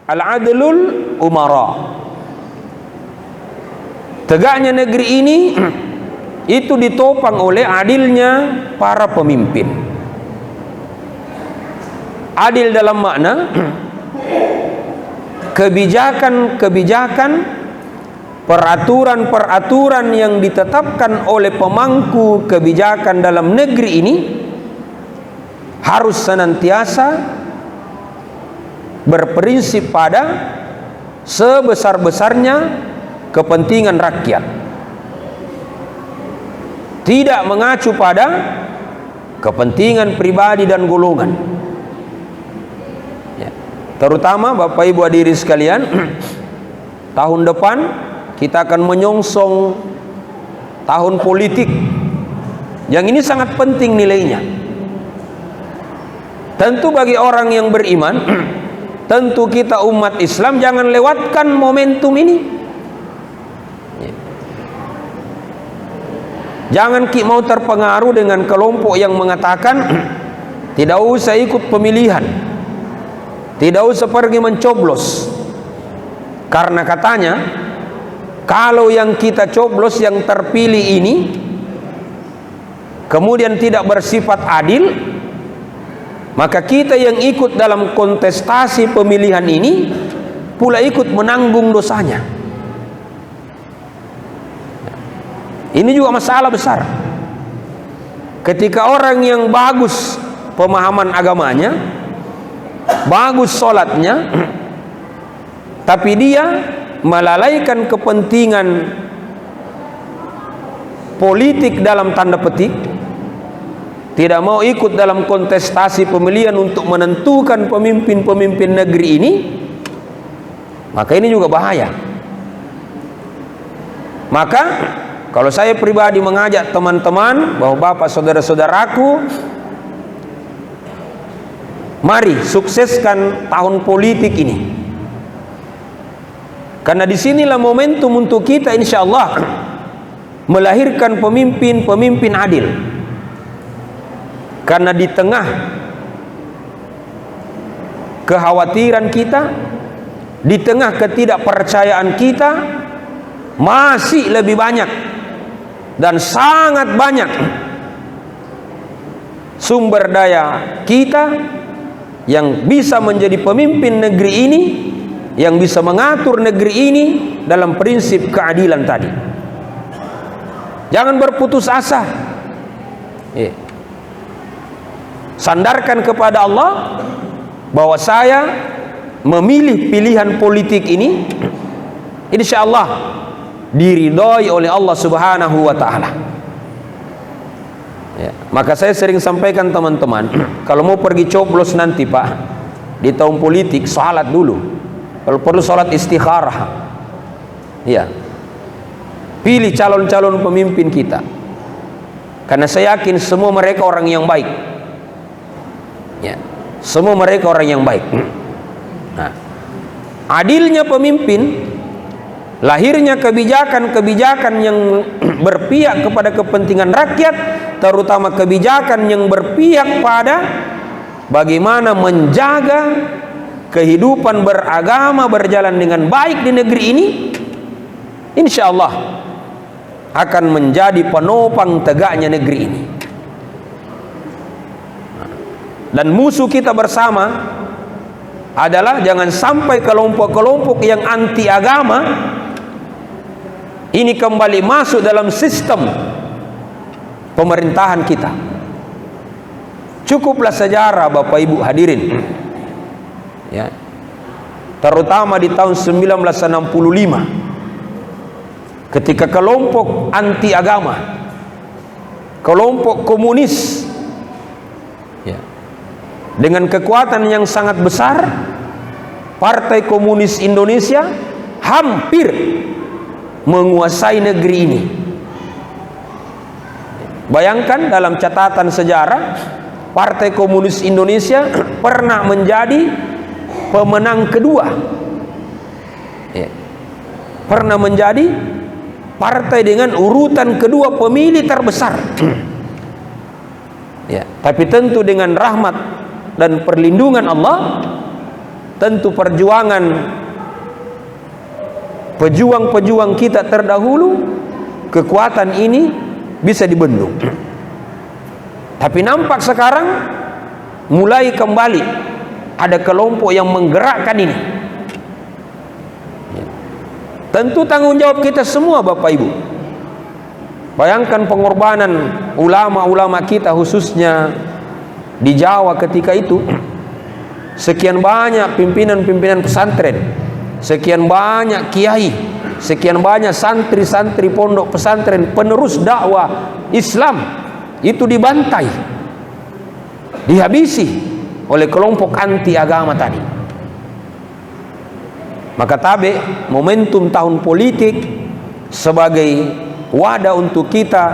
al-adlul umara. Tegaknya negeri ini itu ditopang oleh adilnya para pemimpin. Adil dalam makna kebijakan-kebijakan, peraturan-peraturan yang ditetapkan oleh pemangku kebijakan dalam negeri ini harus senantiasa berprinsip pada sebesar-besarnya kepentingan rakyat, tidak mengacu pada kepentingan pribadi dan golongan. Ya. Terutama Bapak Ibu hadirin sekalian, tahun depan kita akan menyongsong tahun politik yang ini sangat penting nilainya. Tentu bagi orang yang beriman, tentu kita umat Islam jangan lewatkan momentum ini. Jangan mau terpengaruh dengan kelompok yang mengatakan tidak usah ikut pemilihan, tidak usah pergi mencoblos, karena katanya kalau yang kita coblos yang terpilih ini kemudian tidak bersifat adil, maka kita yang ikut dalam kontestasi pemilihan ini pula ikut menanggung dosanya. Ini juga masalah besar. Ketika orang yang bagus pemahaman agamanya, bagus sholatnya, tapi dia melalaikan kepentingan politik dalam tanda petik, tidak mau ikut dalam kontestasi pemilihan untuk menentukan pemimpin-pemimpin negeri ini, maka ini juga bahaya. Maka kalau saya pribadi mengajak teman-teman bahwa Bapak saudara-saudaraku, mari sukseskan tahun politik ini, karena disinilah momentum untuk kita insya Allah melahirkan pemimpin-pemimpin adil. Karena di tengah kekhawatiran kita, di tengah ketidakpercayaan kita, masih lebih banyak dan sangat banyak sumber daya kita yang bisa menjadi pemimpin negeri ini, yang bisa mengatur negeri ini dalam prinsip keadilan tadi. Jangan berputus asa. Sandarkan kepada Allah bahwa saya memilih pilihan politik ini, insya Allah diridhoi oleh Allah Subhanahu wa ta'ala. Ya, maka saya sering sampaikan teman-teman, kalau mau pergi coblos nanti Pak di tahun politik, salat dulu. Kalau perlu salat istikharah. Ya. Pilih calon-calon pemimpin kita. Karena saya yakin semua mereka orang yang baik. Ya. Semua mereka orang yang baik. Nah, adilnya pemimpin, lahirnya kebijakan-kebijakan yang berpihak kepada kepentingan rakyat, terutama kebijakan yang berpihak pada bagaimana menjaga kehidupan beragama berjalan dengan baik di negeri ini, insya Allah akan menjadi penopang tegaknya negeri ini. Dan musuh kita bersama adalah jangan sampai kelompok-kelompok yang anti agama ini kembali masuk dalam sistem pemerintahan kita. Cukuplah sejarah Bapak Ibu hadirin, ya, terutama di tahun 1965 ketika kelompok anti agama, kelompok komunis, ya, dengan kekuatan yang sangat besar, Partai Komunis Indonesia hampir menguasai negeri ini. Bayangkan dalam catatan sejarah, Partai Komunis Indonesia pernah menjadi pemenang kedua, ya, pernah menjadi partai dengan urutan kedua pemilih terbesar. Ya, tapi tentu dengan rahmat dan perlindungan Allah, tentu perjuangan pejuang-pejuang kita terdahulu, kekuatan ini bisa dibendung. Tapi nampak sekarang mulai kembali ada kelompok yang menggerakkan ini. Tentu tanggung jawab kita semua, Bapak Ibu. Bayangkan pengorbanan ulama-ulama kita, khususnya di Jawa ketika itu. Sekian banyak pimpinan-pimpinan pesantren, sekian banyak kiai, sekian banyak santri-santri pondok pesantren, penerus dakwah Islam itu dibantai, dihabisi oleh kelompok anti agama tadi. Maka tabe momentum tahun politik sebagai wadah untuk kita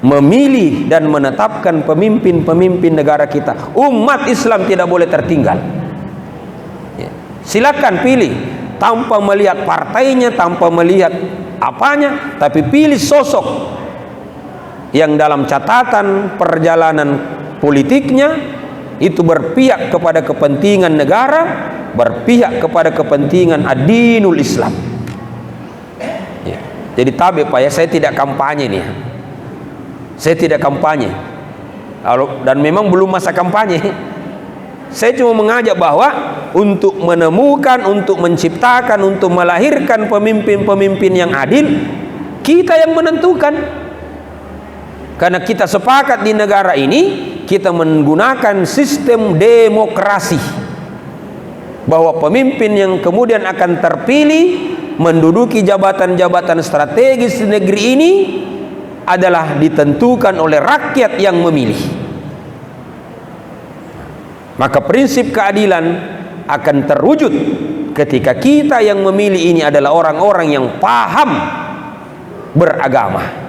memilih dan menetapkan pemimpin-pemimpin negara kita. Umat Islam tidak boleh tertinggal. Silakan pilih, tanpa melihat partainya, tanpa melihat apanya, tapi pilih sosok yang dalam catatan perjalanan politiknya itu berpihak kepada kepentingan negara, berpihak kepada kepentingan ad-dinul Islam. Jadi tabe Pak ya, saya tidak kampanye nih. Saya tidak kampanye. Dan memang belum masa kampanye. Saya cuma mengajak bahwa untuk menemukan, untuk menciptakan, untuk melahirkan pemimpin-pemimpin yang adil, kita yang menentukan. Karena kita sepakat di negara ini, kita menggunakan sistem demokrasi. Bahwa pemimpin yang kemudian akan terpilih menduduki jabatan-jabatan strategis di negeri ini adalah ditentukan oleh rakyat yang memilih. Maka prinsip keadilan akan terwujud ketika kita yang memilih ini adalah orang-orang yang paham beragama.